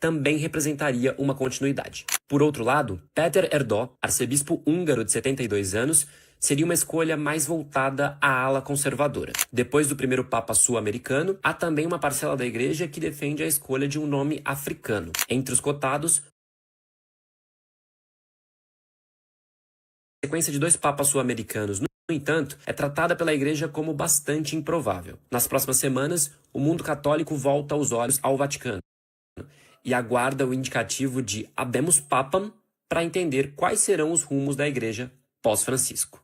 também representaria uma continuidade. Por outro lado, Péter Erdő, arcebispo húngaro de 72 anos, seria uma escolha mais voltada à ala conservadora. Depois do primeiro papa sul-americano, há também uma parcela da igreja que defende a escolha de um nome africano. Entre os cotados, a sequência de 2 papas sul-americanos, no entanto, é tratada pela igreja como bastante improvável. Nas próximas semanas, o mundo católico volta os olhos ao Vaticano e aguarda o indicativo de Habemus Papam para entender quais serão os rumos da igreja pós-Francisco.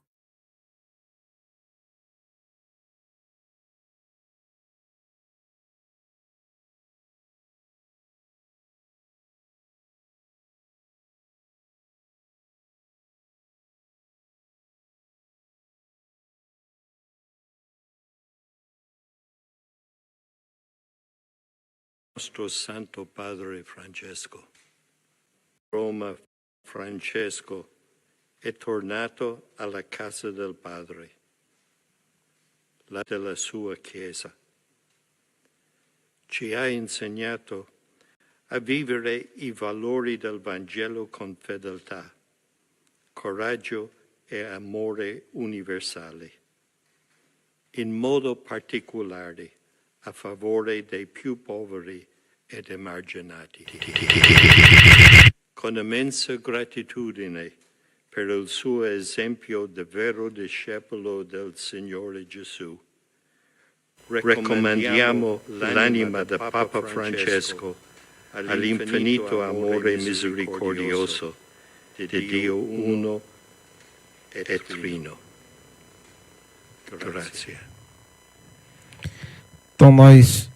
Nostro Santo Padre Francesco. Roma, Francesco è tornato alla casa del Padre, la della sua Chiesa. Ci ha insegnato a vivere i valori del Vangelo con fedeltà, coraggio e amore universale, in modo particolare a favore dei più poveri ed emarginati. Con immensa gratitudine per il suo esempio di vero discepolo del Signore Gesù, raccomandiamo l'anima del Papa Francesco all'infinito amore misericordioso di Dio uno e trino. Grazie. Então nós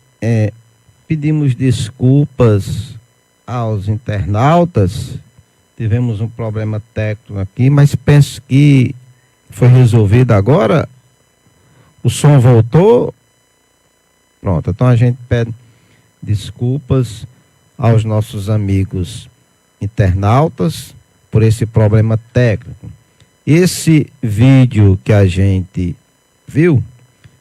pedimos desculpas aos internautas, tivemos um problema técnico aqui, mas penso que foi resolvido agora, o som voltou, pronto, então a gente pede desculpas aos nossos amigos internautas por esse problema técnico. Esse vídeo que a gente viu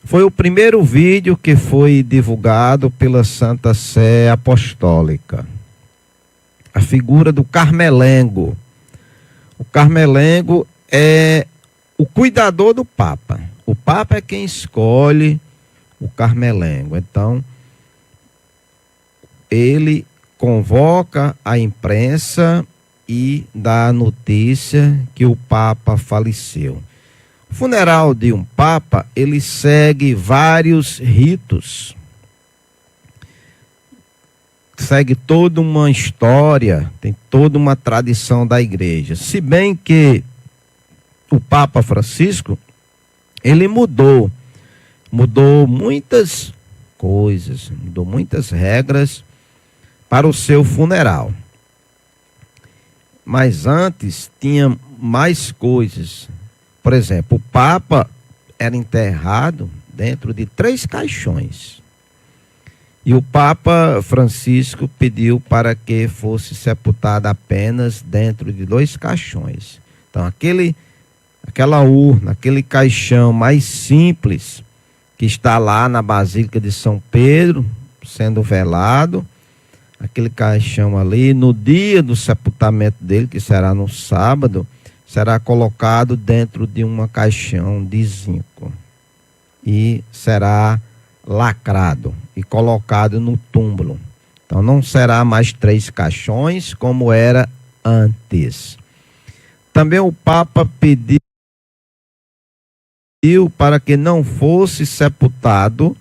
foi o primeiro vídeo que foi divulgado pela Santa Sé Apostólica. A figura do Carmelengo. O Carmelengo é o cuidador do Papa. O Papa é quem escolhe o Carmelengo. Então, ele convoca a imprensa e dá a notícia que o Papa faleceu. O funeral de um Papa, ele segue vários ritos. Segue toda uma história, tem toda uma tradição da igreja. Se bem que o Papa Francisco, ele mudou muitas coisas, mudou muitas regras para o seu funeral. Mas antes tinha mais coisas. Por exemplo, o Papa era enterrado dentro de 3 caixões. E o Papa Francisco pediu para que fosse sepultado apenas dentro de 2 caixões. Então, aquela urna, aquele caixão mais simples, que está lá na Basílica de São Pedro, sendo velado, aquele caixão ali, no dia do sepultamento dele, que será no sábado, será colocado dentro de uma caixão de zinco e será lacrado e colocado no túmulo. Então não será mais 3 caixões como era antes. Também o Papa pediu para que não fosse sepultado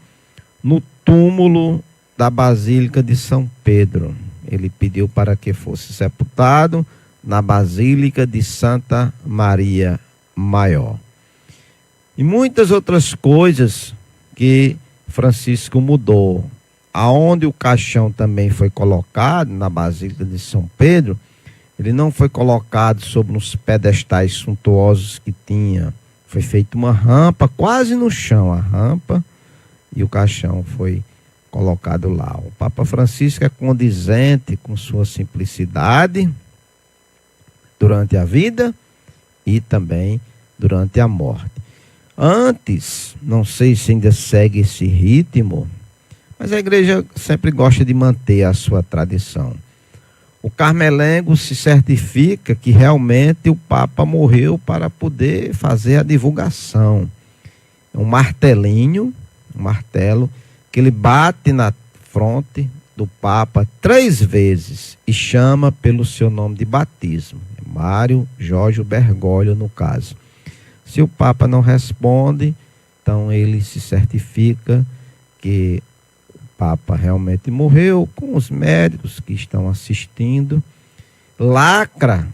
no túmulo da Basílica de São Pedro. Ele pediu para que fosse sepultado na Basílica de Santa Maria Maior. E muitas outras coisas que Francisco mudou. Aonde o caixão também foi colocado, na Basílica de São Pedro, ele não foi colocado sobre uns pedestais suntuosos que tinha. Foi feita uma rampa, quase no chão a rampa, e o caixão foi colocado lá. O Papa Francisco é condizente com sua simplicidade durante a vida e também durante a morte. Antes, não sei se ainda segue esse ritmo, Mas a igreja sempre gosta de manter a sua tradição. O carmelengo se certifica que realmente o Papa morreu para poder fazer a divulgação. É um martelinho, um martelo, que ele bate na fronte do Papa 3 vezes e chama pelo seu nome de batismo. Mário Jorge Bergoglio, no caso. Se o Papa não responde, então ele se certifica que o Papa realmente morreu, com os médicos que estão assistindo, lacra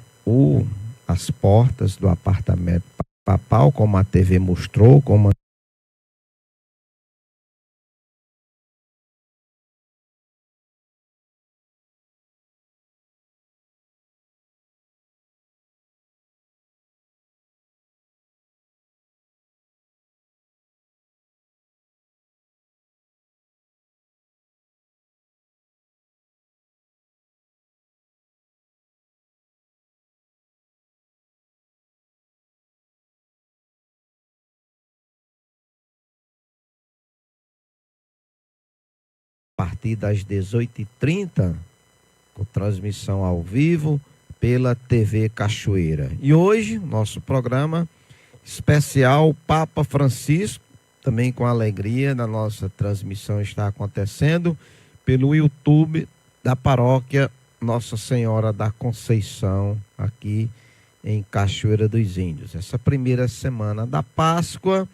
as portas do apartamento papal, como a TV mostrou, como a partir das 18h30, com transmissão ao vivo pela TV Cachoeira. E hoje, nosso programa especial Papa Francisco, também com alegria, na nossa transmissão está acontecendo pelo YouTube da paróquia Nossa Senhora da Conceição, aqui em Cachoeira dos Índios. Essa primeira semana da Páscoa,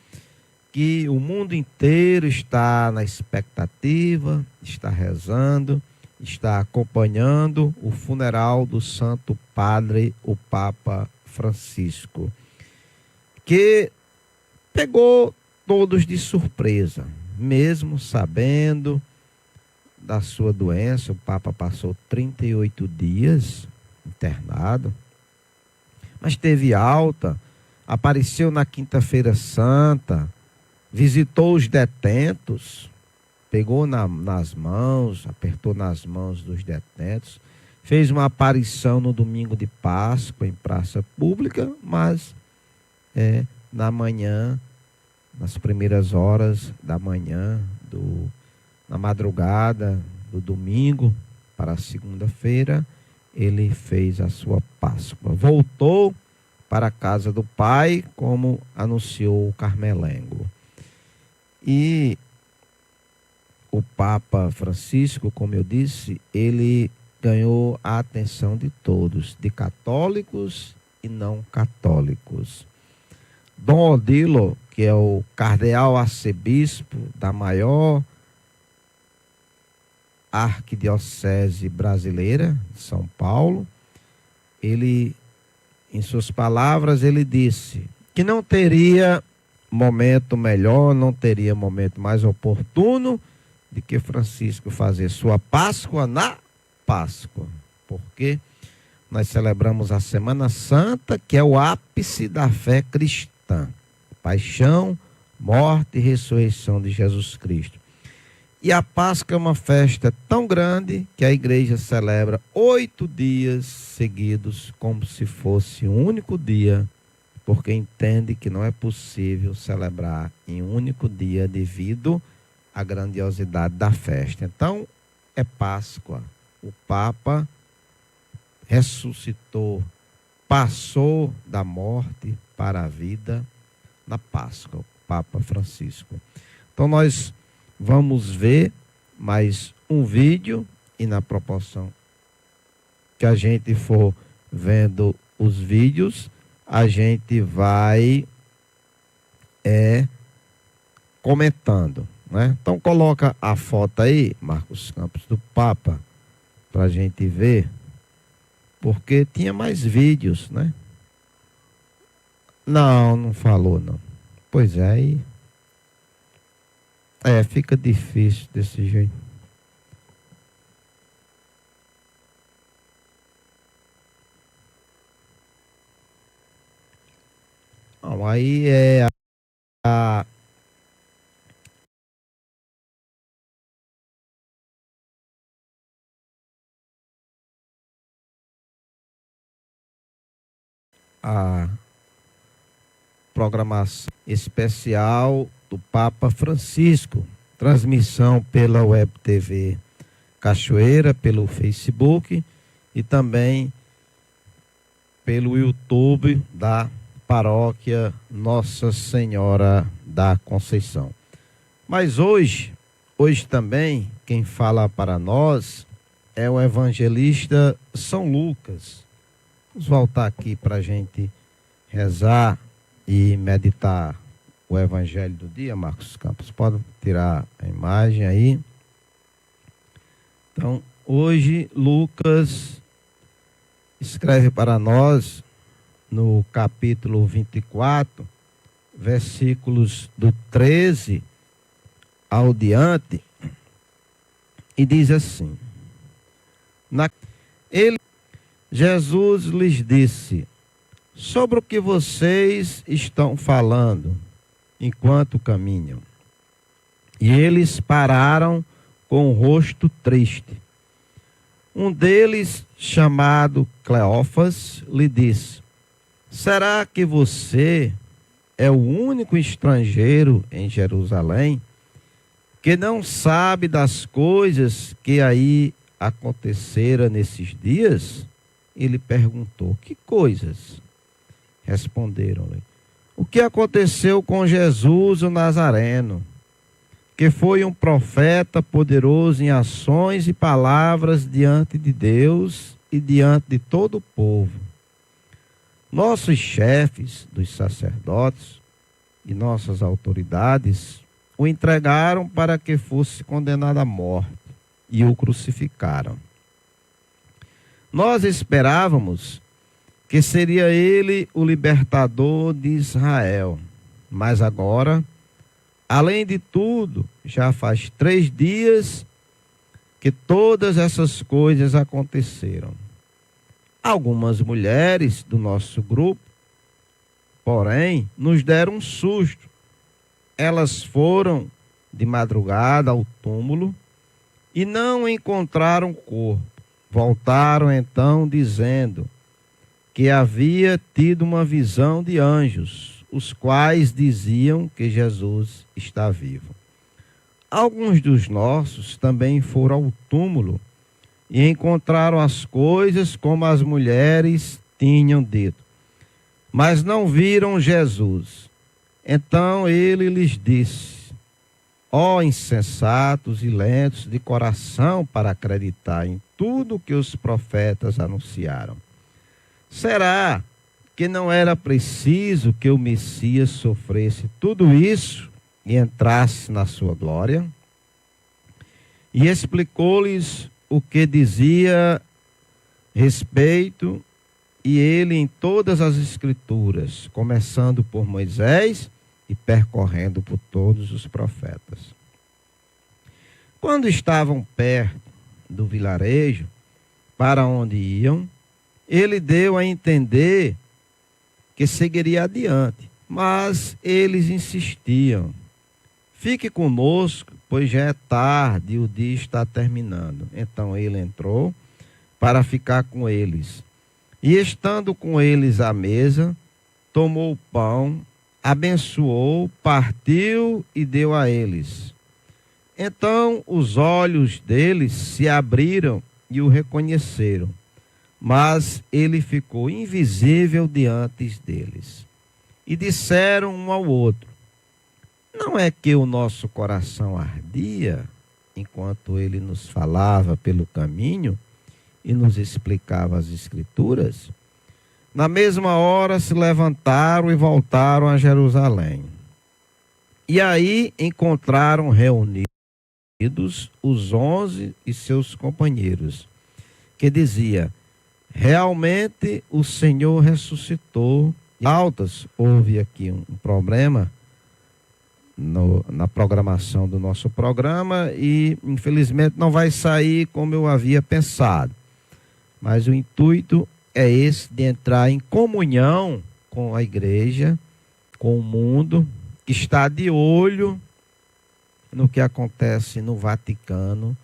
que o mundo inteiro está na expectativa, está rezando, está acompanhando o funeral do Santo Padre, o Papa Francisco, que pegou todos de surpresa, mesmo sabendo da sua doença. O Papa passou 38 dias internado, mas teve alta, apareceu na Quinta-feira Santa, visitou os detentos, pegou nas mãos, apertou nas mãos dos detentos, fez uma aparição no domingo de Páscoa em praça pública, mas na manhã, nas primeiras horas da manhã, na madrugada do domingo para a segunda-feira, ele fez a sua Páscoa. Voltou para a casa do Pai, como anunciou o Carmelengo. E o Papa Francisco, como eu disse, ele ganhou a atenção de todos, de católicos e não católicos. Dom Odilo, que é o cardeal arcebispo da maior arquidiocese brasileira, São Paulo, ele, em suas palavras, ele disse que não teria momento melhor, não teria momento mais oportuno de que Francisco fazer sua Páscoa na Páscoa, porque nós celebramos a Semana Santa, que é o ápice da fé cristã, paixão, morte e ressurreição de Jesus Cristo. E a Páscoa é uma festa tão grande que a igreja celebra 8 dias seguidos, como se fosse um único dia, porque entende que não é possível celebrar em um único dia devido à grandiosidade da festa. Então, é Páscoa. O Papa ressuscitou, passou da morte para a vida na Páscoa, o Papa Francisco. Então, nós vamos ver mais um vídeo e na proporção que a gente for vendo os vídeos, a gente vai comentando, né? Então coloca a foto aí, Marcos Campos, do Papa, para a gente ver, porque tinha mais vídeos, né? Não falou não. Pois é, fica difícil desse jeito. Não, aí é a programação especial do Papa Francisco. transmissão pela Web TV Cachoeira, pelo Facebook e também pelo YouTube da Paróquia Nossa Senhora da Conceição. Mas hoje também, quem fala para nós é o evangelista São Lucas. Vamos voltar aqui para a gente rezar e meditar o evangelho do dia, Marcos Campos. Pode tirar a imagem aí. Então, hoje Lucas escreve para nós no capítulo 24, versículos do 13 ao diante, e diz assim: Jesus lhes disse: sobre o que vocês estão falando enquanto caminham? E eles pararam com o rosto triste. Um deles, chamado Cleófas, lhe disse: será que você é o único estrangeiro em Jerusalém que não sabe das coisas que aí aconteceram nesses dias? Ele perguntou: que coisas? Responderam-lhe: o que aconteceu com Jesus o Nazareno, que foi um profeta poderoso em ações e palavras diante de Deus e diante de todo o povo. Nossos chefes dos sacerdotes e nossas autoridades o entregaram para que fosse condenado à morte e o crucificaram. Nós esperávamos que seria ele o libertador de Israel, mas agora, além de tudo, já faz 3 dias que todas essas coisas aconteceram. Algumas mulheres do nosso grupo, porém, nos deram um susto. Elas foram de madrugada ao túmulo e não encontraram o corpo. Voltaram então dizendo que havia tido uma visão de anjos, os quais diziam que Jesus está vivo. Alguns dos nossos também foram ao túmulo e encontraram as coisas como as mulheres tinham dito, mas não viram Jesus. Então ele lhes disse: ó insensatos e lentos de coração para acreditar em tudo que os profetas anunciaram. Será que não era preciso que o Messias sofresse tudo isso e entrasse na sua glória? E explicou-lhes o que dizia respeito, e ele em todas as Escrituras, começando por Moisés e percorrendo por todos os profetas. Quando estavam perto do vilarejo para onde iam, ele deu a entender que seguiria adiante, mas eles insistiam: fique conosco, pois já é tarde e o dia está terminando. Então ele entrou para ficar com eles. E estando com eles à mesa, tomou o pão, abençoou, partiu e deu a eles. Então os olhos deles se abriram e o reconheceram, mas ele ficou invisível diante deles. E disseram um ao outro: não é que o nosso coração ardia enquanto ele nos falava pelo caminho e nos explicava as Escrituras? Na mesma hora se levantaram e voltaram a Jerusalém. E aí encontraram reunidos os 11 e seus companheiros, que dizia: realmente o Senhor ressuscitou. Altas, houve aqui um problema na programação do nosso programa e infelizmente não vai sair como eu havia pensado. Mas o intuito é esse, de entrar em comunhão com a igreja, com o mundo, que está de olho no que acontece no Vaticano,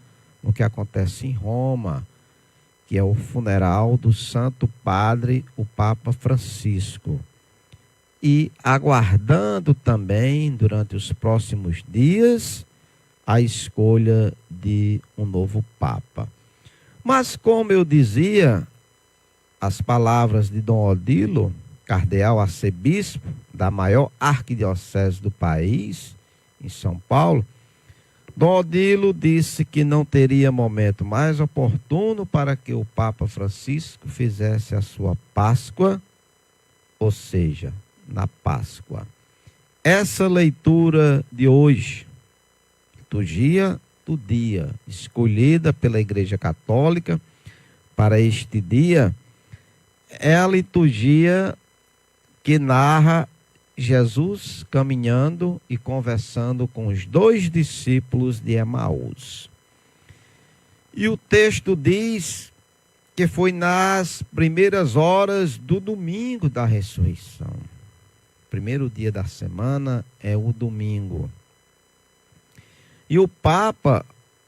no que acontece em Roma, que é o funeral do Santo Padre, o Papa Francisco. E aguardando também, durante os próximos dias, a escolha de um novo Papa. Mas, como eu dizia, as palavras de Dom Odilo, cardeal arcebispo da maior arquidiocese do país, em São Paulo, Dom Odilo disse que não teria momento mais oportuno para que o Papa Francisco fizesse a sua Páscoa, ou seja, na Páscoa. Essa leitura de hoje, liturgia do dia, escolhida pela Igreja Católica para este dia, é a liturgia que narra Jesus caminhando e conversando com os 2 discípulos de Emaús. E o texto diz que foi nas primeiras horas do domingo da ressurreição. Primeiro dia da semana é o domingo. E o Papa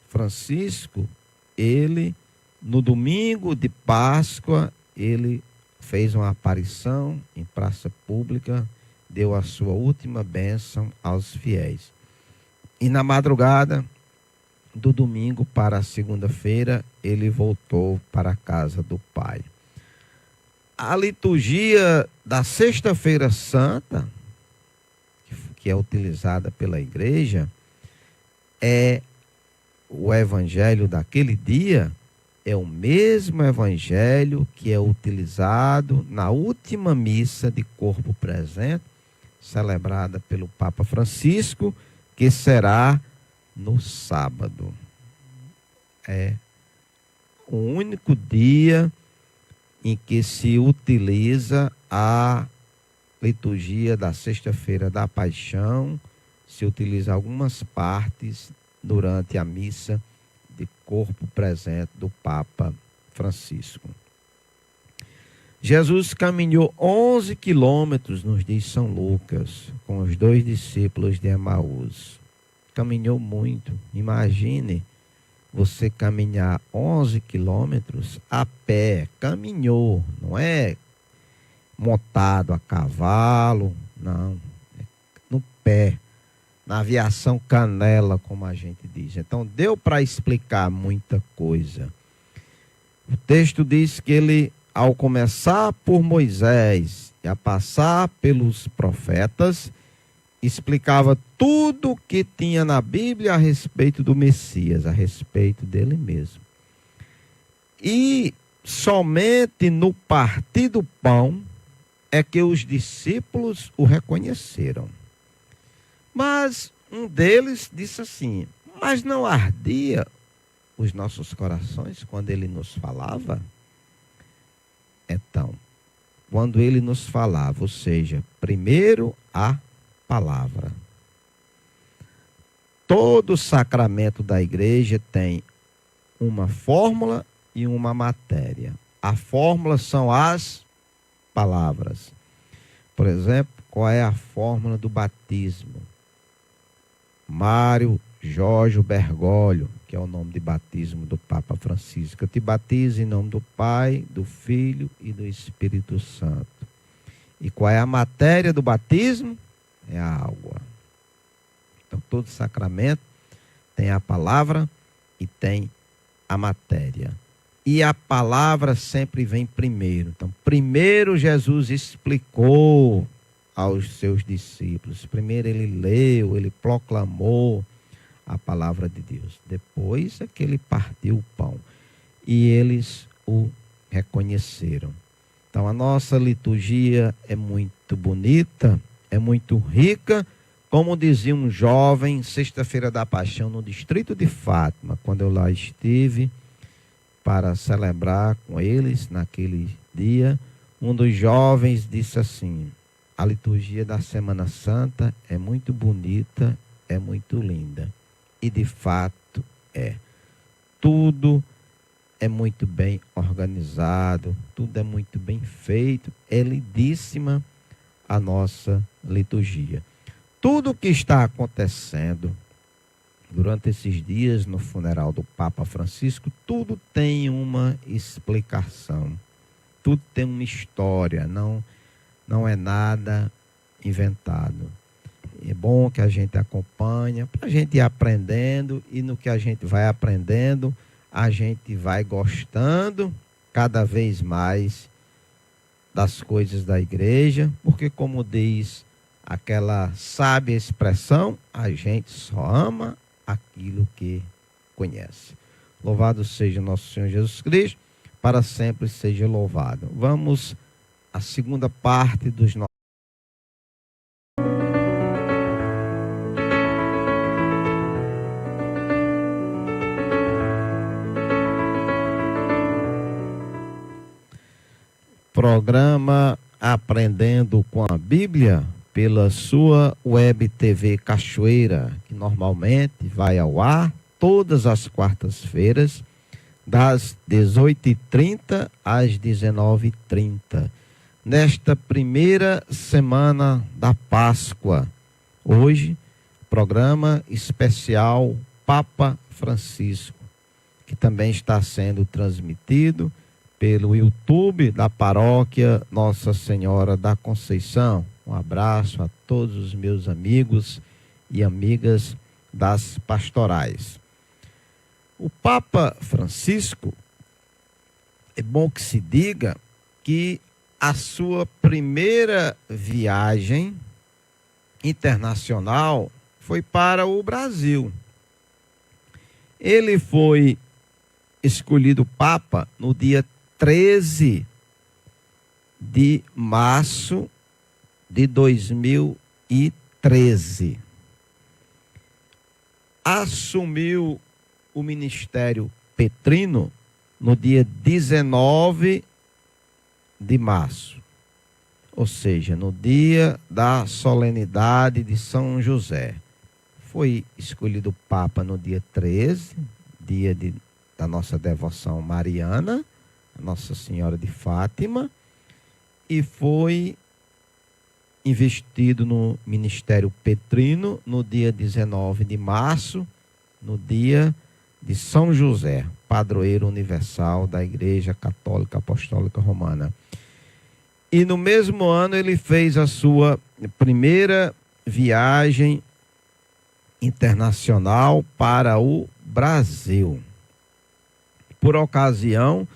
Francisco, ele, no domingo de Páscoa, ele fez uma aparição em praça pública, deu a sua última bênção aos fiéis. E na madrugada do domingo para a segunda-feira, ele voltou para a casa do Pai. A liturgia da Sexta-feira Santa, que é utilizada pela Igreja, é o evangelho daquele dia, é o mesmo evangelho que é utilizado na última missa de corpo presente, celebrada pelo Papa Francisco, que será no sábado. É o único dia em que se utiliza a liturgia da Sexta-feira da Paixão, se utiliza algumas partes durante a missa de corpo presente do Papa Francisco. Jesus caminhou 11 quilômetros, nos diz São Lucas, com os 2 discípulos de Emaús. Caminhou muito. Imagine você caminhar 11 quilômetros a pé. Caminhou, não é montado a cavalo, não. É no pé, na aviação canela, como a gente diz. Então, deu para explicar muita coisa. O texto diz que ele, ao começar por Moisés e a passar pelos profetas, explicava tudo o que tinha na Bíblia a respeito do Messias, a respeito dele mesmo. E somente no partir do pão é que os discípulos o reconheceram. Mas um deles disse assim: mas não ardia os nossos corações quando ele nos falava? Então, quando ele nos falava, ou seja, primeiro a palavra. Todo sacramento da igreja tem uma fórmula e uma matéria. A fórmula são as palavras. Por exemplo, qual é a fórmula do batismo? Mário Jorge Bergoglio, que é o nome de batismo do Papa Francisco. Eu te batizo em nome do Pai, do Filho e do Espírito Santo. E qual é a matéria do batismo? É a água. Então, todo sacramento tem a palavra e tem a matéria. E a palavra sempre vem primeiro. Então, primeiro Jesus explicou aos seus discípulos. Primeiro ele leu, ele proclamou a palavra de Deus. Depois é que ele partiu o pão. E eles o reconheceram. Então, a nossa liturgia é muito bonita, é muito rica. Como dizia um jovem, Sexta-feira da Paixão, no distrito de Fátima, quando eu lá estive para celebrar com eles naquele dia, um dos jovens disse assim: a liturgia da Semana Santa é muito bonita, é muito linda. E de fato é. Tudo é muito bem organizado, tudo é muito bem feito, é lindíssima a nossa liturgia. Tudo o que está acontecendo durante esses dias no funeral do Papa Francisco, tudo tem uma explicação, tudo tem uma história, não é nada inventado. é bom que a gente acompanha, para a gente ir aprendendo, e no que a gente vai aprendendo, a gente vai gostando cada vez mais das coisas da igreja, porque como diz aquela sábia expressão, a gente só ama aquilo que conhece. Louvado seja nosso Senhor Jesus Cristo, para sempre seja louvado. Vamos à segunda parte dos nossos. Programa Aprendendo com a Bíblia, pela sua web TV Cachoeira, que normalmente vai ao ar todas as quartas-feiras, das 18h30 às 19h30. Nesta primeira semana da Páscoa, hoje, programa especial Papa Francisco, que também está sendo transmitido pelo YouTube da paróquia Nossa Senhora da Conceição. Um abraço a todos os meus amigos e amigas das pastorais. O Papa Francisco, é bom que se diga que a sua primeira viagem internacional foi para o Brasil. Ele foi escolhido Papa no dia 13 de março de 2013. Assumiu o ministério petrino no dia 19 de março, ou seja, no dia da solenidade de São José. Foi escolhido Papa no dia 13, dia da nossa devoção mariana, Nossa Senhora de Fátima, e foi investido no ministério petrino no dia 19 de março, no dia de São José, padroeiro universal da Igreja Católica Apostólica Romana. E no mesmo ano ele fez a sua primeira viagem internacional para o Brasil. Por ocasião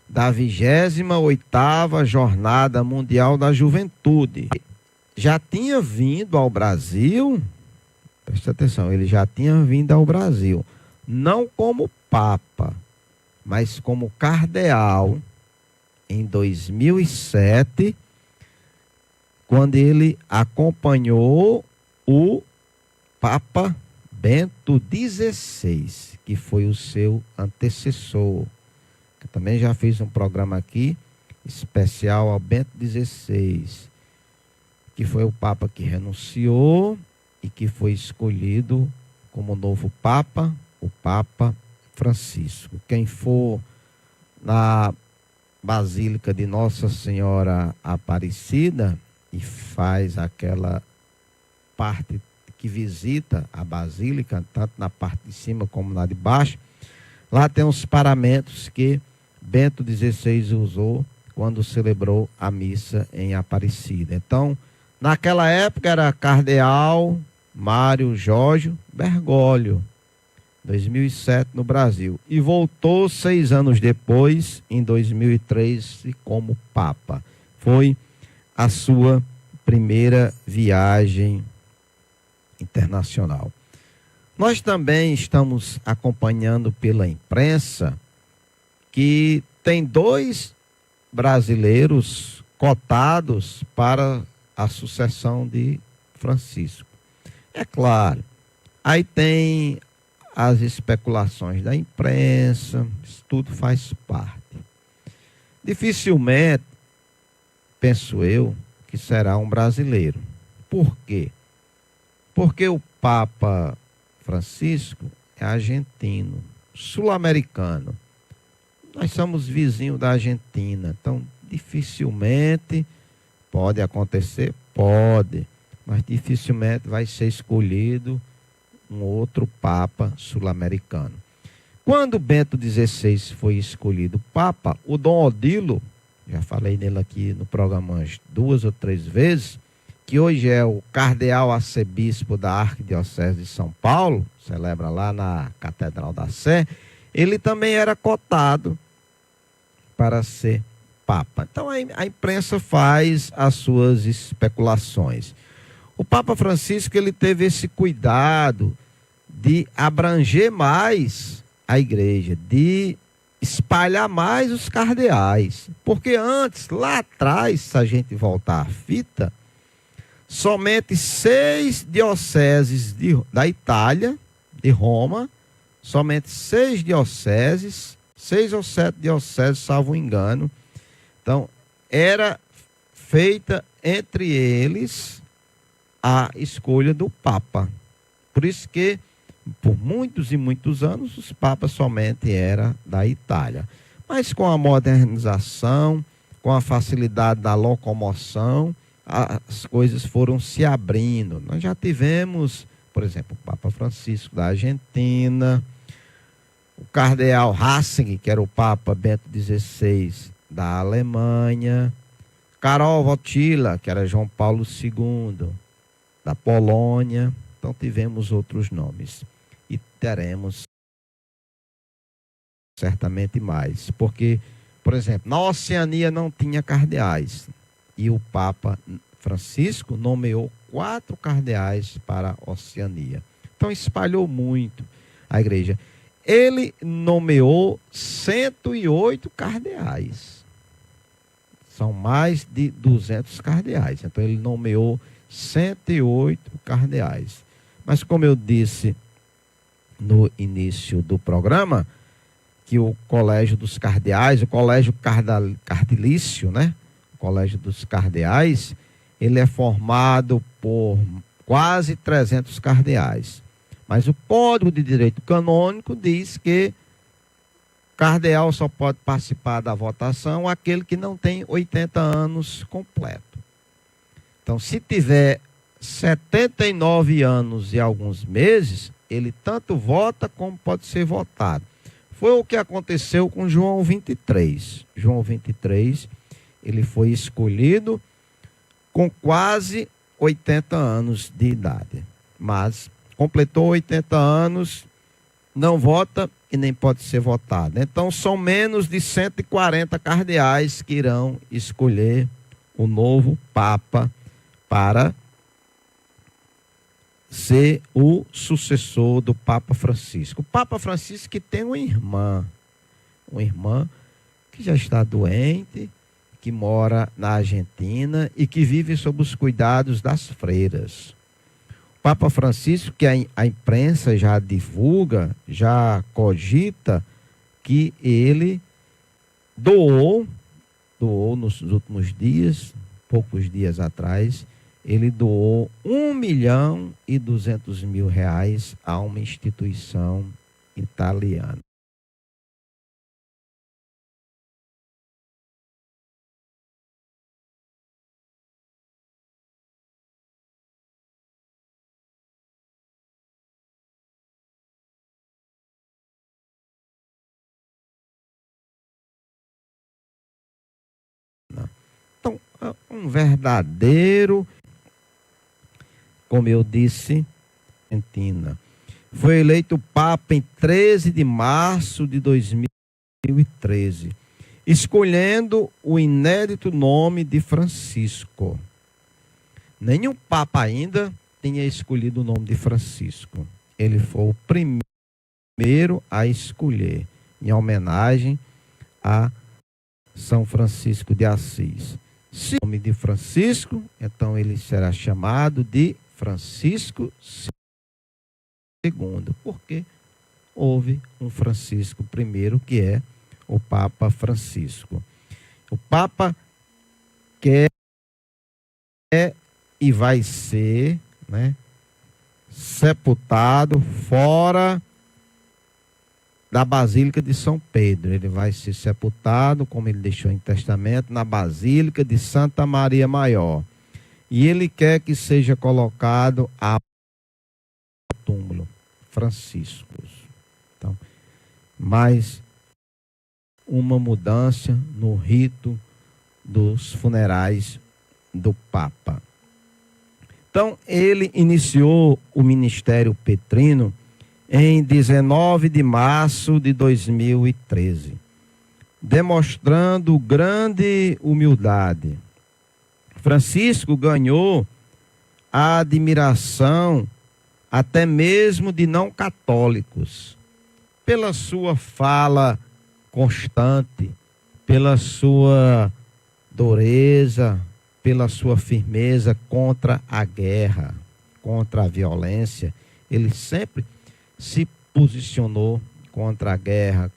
da 28ª Jornada Mundial da Juventude. Já tinha vindo ao Brasil, presta atenção, ele já tinha vindo ao Brasil, não como Papa, mas como cardeal, em 2007, quando ele acompanhou o Papa Bento XVI, que foi o seu antecessor. Eu também já fiz um programa aqui, especial ao Bento XVI, que foi o Papa que renunciou e que foi escolhido como novo Papa, o Papa Francisco. Quem for na Basílica de Nossa Senhora Aparecida e faz aquela parte que visita a Basílica, tanto na parte de cima como na de baixo, lá tem uns paramentos que Bento XVI usou quando celebrou a missa em Aparecida. Então, naquela época era cardeal Mário Jorge Bergoglio, 2007 no Brasil. E voltou 6 anos depois, em 2003, como Papa. Foi a sua primeira viagem internacional. Nós também estamos acompanhando pela imprensa que tem 2 brasileiros cotados para a sucessão de Francisco. É claro, aí tem as especulações da imprensa, isso tudo faz parte. Dificilmente, penso eu, que será um brasileiro. Por quê? Porque o Papa Francisco é argentino, sul-americano. Nós somos vizinhos da Argentina, então dificilmente pode acontecer, pode, mas dificilmente vai ser escolhido um outro Papa sul-americano. Quando Bento XVI foi escolhido Papa, o Dom Odilo, já falei nele aqui no programa umas 2 ou 3 vezes, que hoje é o cardeal arcebispo da Arquidiocese de São Paulo, celebra lá na Catedral da Sé, ele também era cotado para ser Papa. Então a imprensa faz as suas especulações. O Papa Francisco, ele teve esse cuidado de abranger mais a igreja, de espalhar mais os cardeais. Porque antes, lá atrás, se a gente voltar à fita, somente 6 dioceses da Itália, de Roma, somente 6 dioceses, 6 ou 7 dioceses, salvo engano. Então, era feita entre eles a escolha do Papa. Por isso que, por muitos e muitos anos, os papas somente eram da Itália. Mas com a modernização, com a facilidade da locomoção, as coisas foram se abrindo. Nós já tivemos, por exemplo, o Papa Francisco da Argentina, o cardeal Ratzinger, que era o Papa Bento XVI da Alemanha, Karol Wojtyła, que era João Paulo II, da Polônia. Então tivemos outros nomes. E teremos certamente mais. Porque, por exemplo, na Oceania não tinha cardeais. E o Papa Francisco nomeou 4 cardeais para a Oceania. Então espalhou muito a igreja. Ele nomeou 108 cardeais. São mais de 200 cardeais. Então ele nomeou 108 cardeais. Mas como eu disse no início do programa, que o Colégio dos Cardeais, o Colégio Cardilício, né? O Colégio dos Cardeais, ele é formado por quase 300 cardeais. Mas o Código de Direito Canônico diz que cardeal só pode participar da votação aquele que não tem 80 anos completo. Então, se tiver 79 anos e alguns meses, ele tanto vota como pode ser votado. Foi o que aconteceu com João 23. João 23, ele foi escolhido com quase 80 anos de idade. Mas completou 80 anos, não vota e nem pode ser votado. Então, são menos de 140 cardeais que irão escolher o novo Papa para ser o sucessor do Papa Francisco. O Papa Francisco que tem uma irmã que já está doente, que mora na Argentina e que vive sob os cuidados das freiras. O Papa Francisco, que a imprensa já divulga, já cogita, que ele doou nos últimos dias, poucos dias atrás, ele doou R$1.200.000 a uma instituição italiana. Então, um verdadeiro, como eu disse, Argentina. Foi eleito Papa em 13 de março de 2013, escolhendo o inédito nome de Francisco. Nenhum Papa ainda tinha escolhido o nome de Francisco. Ele foi o primeiro a escolher, em homenagem a São Francisco de Assis. Se o nome de Francisco, então ele será chamado de Francisco II, porque houve um Francisco I, que é o Papa Francisco. O Papa quer e vai ser, né, sepultado fora da Basílica de São Pedro. Ele vai ser sepultado, como ele deixou em testamento, na Basílica de Santa Maria Maior. e ele quer que seja colocado a túmulo Franciscus. Então, mais uma mudança no rito dos funerais do Papa. Então, ele iniciou o ministério petrino em 19 de março de 2013, demonstrando grande humildade. Francisco ganhou a admiração até mesmo de não católicos, pela sua fala constante, pela sua dureza, pela sua firmeza contra a guerra, contra a violência. Ele sempre se posicionou contra a guerra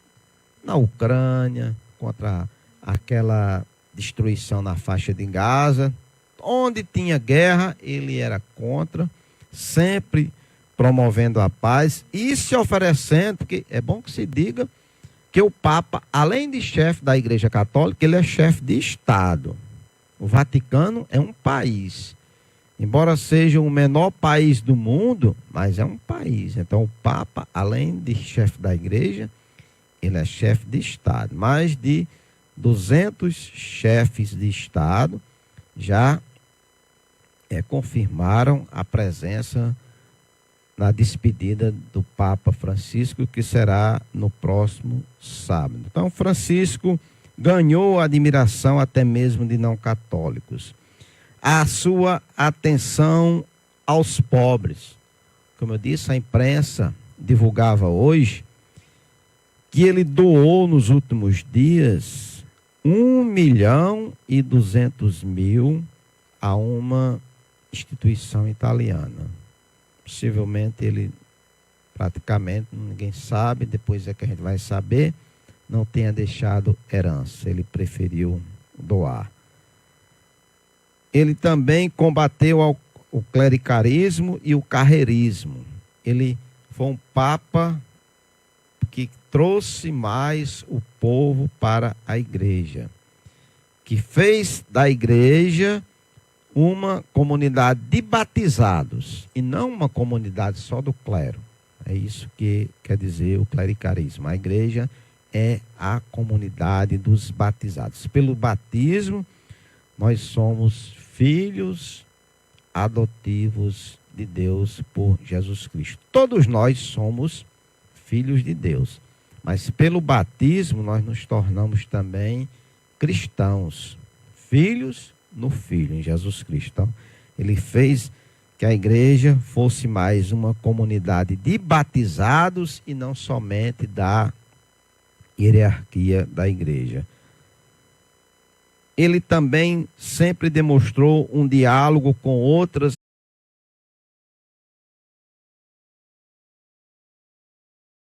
na Ucrânia, contra aquela destruição na faixa de Gaza. Onde tinha guerra, ele era contra, sempre promovendo a paz e se oferecendo, porque é bom que se diga que o Papa, além de chefe da Igreja Católica, ele é chefe de Estado. O Vaticano é um país. Embora seja o menor país do mundo, mas é um país. Então o Papa, além de chefe da Igreja, ele é chefe de Estado. Mais de 200 chefes de Estado já confirmaram a presença na despedida do Papa Francisco, que será no próximo sábado. Então, Francisco ganhou a admiração até mesmo de não católicos. A sua atenção aos pobres. Como eu disse, a imprensa divulgava hoje que ele doou nos últimos dias 1.200.000 a uma instituição italiana. Possivelmente ele, praticamente, ninguém sabe, depois é que a gente vai saber, não tenha deixado herança, ele preferiu doar. Ele também combateu o clericarismo e o carreirismo. Ele foi um papa que trouxe mais o povo para a igreja, que fez da igreja uma comunidade de batizados e não uma comunidade só do clero. É isso que quer dizer o clericarismo. A igreja é a comunidade dos batizados. Pelo batismo, nós somos filhos adotivos de Deus por Jesus Cristo. Todos nós somos filhos de Deus, mas pelo batismo nós nos tornamos também cristãos, filhos no Filho, em Jesus Cristo. Então, ele fez que a igreja fosse mais uma comunidade de batizados e não somente da hierarquia da igreja. Ele também sempre demonstrou um diálogo com outras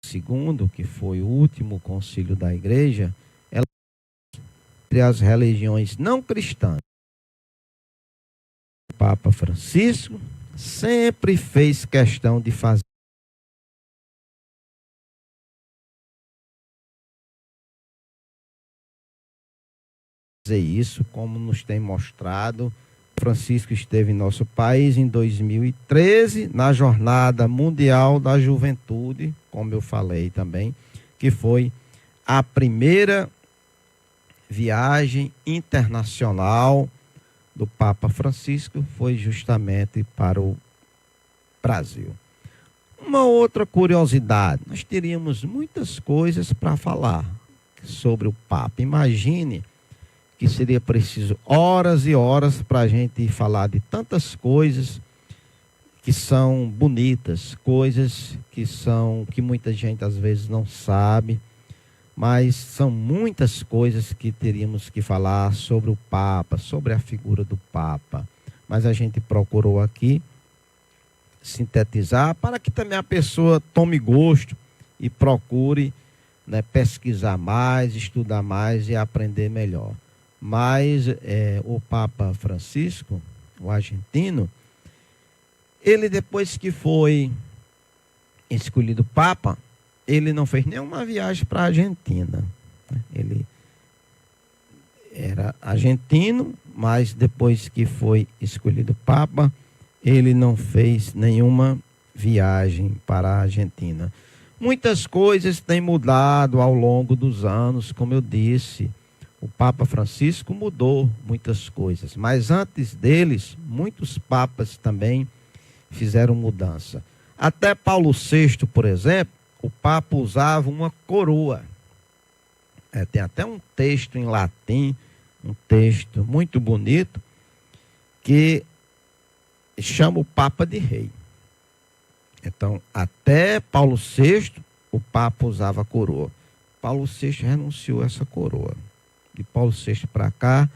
segundo, que foi o último concílio da igreja, entre as religiões não cristãs. O Papa Francisco sempre fez questão de fazer isso, como nos tem mostrado. Francisco esteve em nosso país em 2013, na Jornada Mundial da Juventude, como eu falei também, que foi a primeira viagem internacional do Papa Francisco, foi justamente para o Brasil. Uma outra curiosidade, nós teríamos muitas coisas para falar sobre o Papa. Imagine que seria preciso horas e horas para a gente falar de tantas coisas que são bonitas, coisas que muita gente às vezes não sabe, mas são muitas coisas que teríamos que falar sobre o Papa, sobre a figura do Papa. Mas a gente procurou aqui sintetizar para que também a pessoa tome gosto e procure, né, pesquisar mais, estudar mais e aprender melhor. Mas o Papa Francisco, o argentino, ele depois que foi escolhido Papa, ele não fez nenhuma viagem para a Argentina. Ele era argentino, mas depois que foi escolhido Papa, ele não fez nenhuma viagem para a Argentina. Muitas coisas têm mudado ao longo dos anos, como eu disse. O Papa Francisco mudou muitas coisas, mas antes deles, muitos papas também fizeram mudança. Até Paulo VI, por exemplo, o Papa usava uma coroa. Tem até um texto em latim, um texto muito bonito, que chama o Papa de rei. Então, até Paulo VI, o Papa usava coroa. Paulo VI renunciou a essa coroa. De Paulo VI para cá,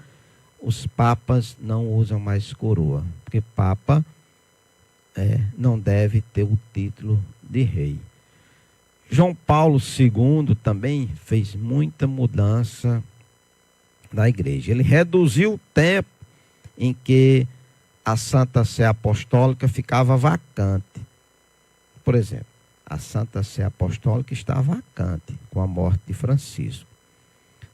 os papas não usam mais coroa, porque Papa não deve ter o título de rei. João Paulo II também fez muita mudança na igreja. Ele reduziu o tempo em que a Santa Sé Apostólica ficava vacante. Por exemplo, a Santa Sé Apostólica está vacante com a morte de Francisco.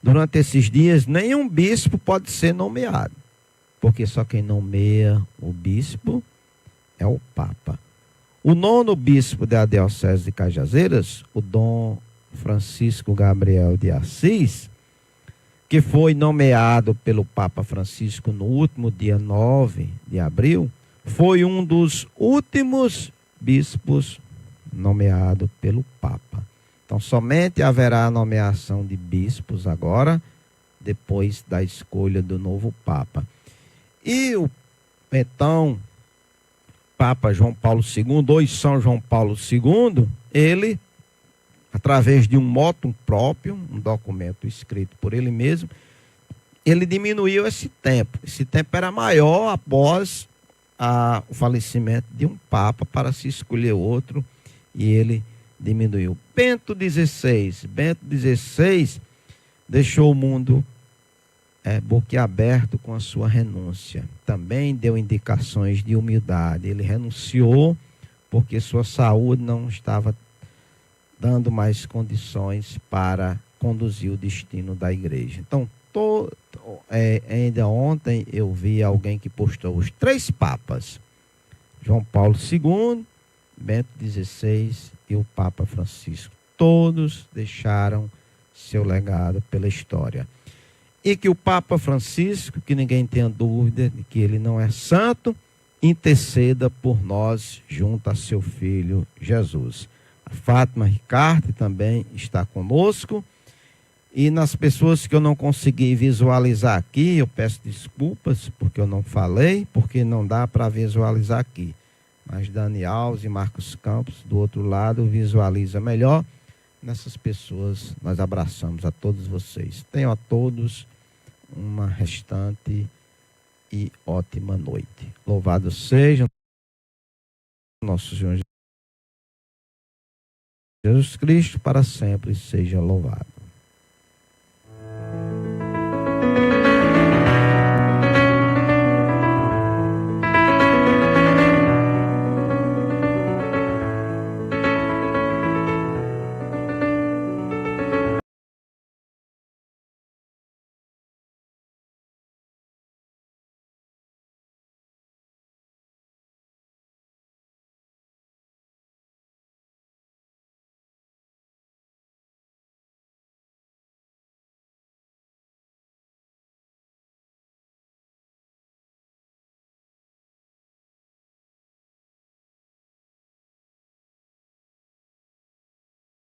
Durante esses dias, nenhum bispo pode ser nomeado, porque só quem nomeia o bispo é o Papa. O 9º bispo da Diocese de Cajazeiras, o Dom Francisco Gabriel de Assis, que foi nomeado pelo Papa Francisco no último dia 9 de abril, foi um dos últimos bispos nomeado pelo Papa. Então, somente haverá a nomeação de bispos agora, depois da escolha do novo Papa. E então, Papa João Paulo II, ou São João Paulo II, ele, através de um motum próprio, um documento escrito por ele mesmo, ele diminuiu esse tempo. Esse tempo era maior após o falecimento de um Papa para se escolher outro, e ele diminuiu. Bento XVI deixou o mundo boquiaberto com a sua renúncia. Também deu indicações de humildade. Ele renunciou porque sua saúde não estava dando mais condições para conduzir o destino da igreja. Então, ainda ontem eu vi alguém que postou os 3 papas: João Paulo II, Bento XVI e o Papa Francisco. Todos deixaram seu legado pela história. E que o Papa Francisco, que ninguém tenha dúvida de que ele não é santo, interceda por nós junto a seu Filho Jesus. A Fátima Ricarte também está conosco. E nas pessoas que eu não consegui visualizar aqui, eu peço desculpas porque eu não falei, porque não dá para visualizar aqui. Mas Dani Alves e Marcos Campos, do outro lado, visualiza melhor. Nessas pessoas, nós abraçamos a todos vocês. Tenham a todos uma restante e ótima noite. Louvado seja nosso Senhor Jesus Cristo, para sempre seja louvado.